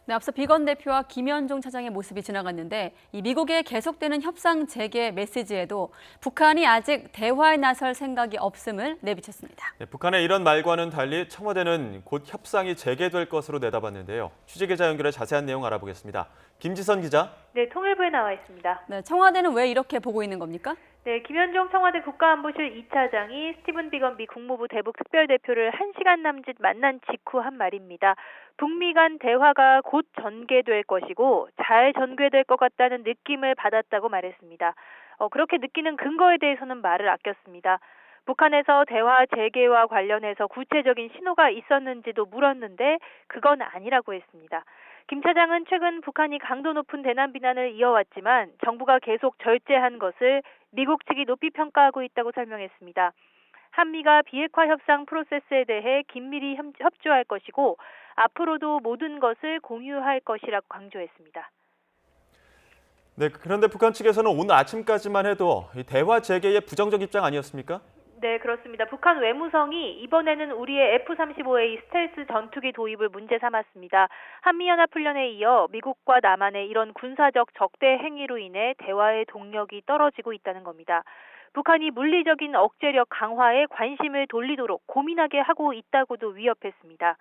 네, 앞서 비건 대표와 김현종 차장의 모습이 지나갔는데 이 미국의 계속되는 협상 재개 메시지에도 북한이 아직 대화에 나설 생각이 없음을 내비쳤습니다. 네, 북한의 이런 말과는 달리 청와대는 곧 협상이 재개될 것으로 내다봤는데요. 취재기자 연결해 자세한 내용 알아보겠습니다. 김지선 기자. 네, 통일부에 나와 있습니다. 네, 청와대는 왜 이렇게 보고 있는 겁니까? 네, 김현종 청와대 국가안보실 2차장이 스티븐 비건 미 국무부 대북 특별대표를 1시간 남짓 만난 직후 한 말입니다. 북미 간 대화가 곧 전개될 것이고 잘 전개될 것 같다는 느낌을 받았다고 말했습니다. 그렇게 느끼는 근거에 대해서는 말을 아꼈습니다. 북한에서 대화 재개와 관련해서 구체적인 신호가 있었는지도 물었는데 그건 아니라고 했습니다. 김 차장은 최근 북한이 강도 높은 대남 비난을 이어왔지만 정부가 계속 절제한 것을 미국 측이 높이 평가하고 있다고 설명했습니다. 한미가 비핵화 협상 프로세스에 대해 긴밀히 협조할 것이고 앞으로도 모든 것을 공유할 것이라고 강조했습니다. 네, 그런데 북한 측에서는 오늘 아침까지만 해도 이 대화 재개의 부정적 입장 아니었습니까? 네, 그렇습니다. 북한 외무성이 이번에는 우리의 F-35A 스텔스 전투기 도입을 문제 삼았습니다. 한미연합훈련에 이어 미국과 남한의 이런 군사적 적대 행위로 인해 대화의 동력이 떨어지고 있다는 겁니다. 북한이 물리적인 억제력 강화에 관심을 돌리도록 고민하게 하고 있다고도 위협했습니다.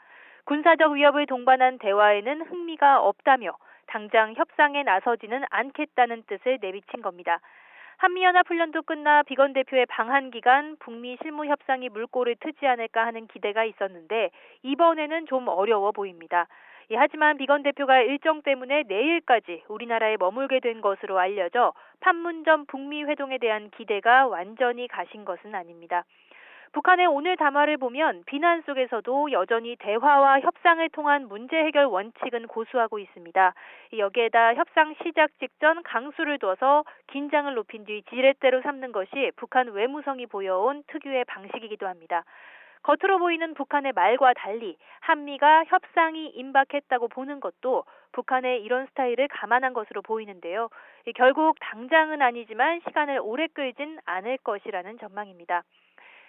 군사적 위협을 동반한 대화에는 흥미가 없다며 당장 협상에 나서지는 않겠다는 뜻을 내비친 겁니다. 한미연합훈련도 끝나 비건 대표의 방한 기간 북미 실무 협상이 물꼬를 트지 않을까 하는 기대가 있었는데 이번에는 좀 어려워 보입니다. 하지만 비건 대표가 일정 때문에 내일까지 우리나라에 머물게 된 것으로 알려져 판문점 북미 회동에 대한 기대가 완전히 가신 것은 아닙니다. 북한의 오늘 담화를 보면 비난 속에서도 여전히 대화와 협상을 통한 문제 해결 원칙은 고수하고 있습니다. 여기에다 협상 시작 직전 강수를 둬서 긴장을 높인 뒤 지렛대로 삼는 것이 북한 외무성이 보여온 특유의 방식이기도 합니다. 겉으로 보이는 북한의 말과 달리 한미가 협상이 임박했다고 보는 것도 북한의 이런 스타일을 감안한 것으로 보이는데요. 결국 당장은 아니지만 시간을 오래 끌진 않을 것이라는 전망입니다.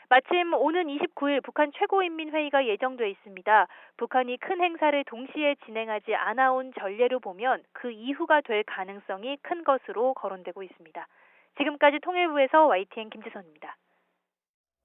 마침 오는 29일 북한 최고인민회의가 예정돼 있습니다. 북한이 큰 행사를 동시에 진행하지 않아온 전례로 보면 그 이후가 될 가능성이 큰 것으로 거론되고 있습니다. 지금까지 통일부에서 YTN 김지선입니다.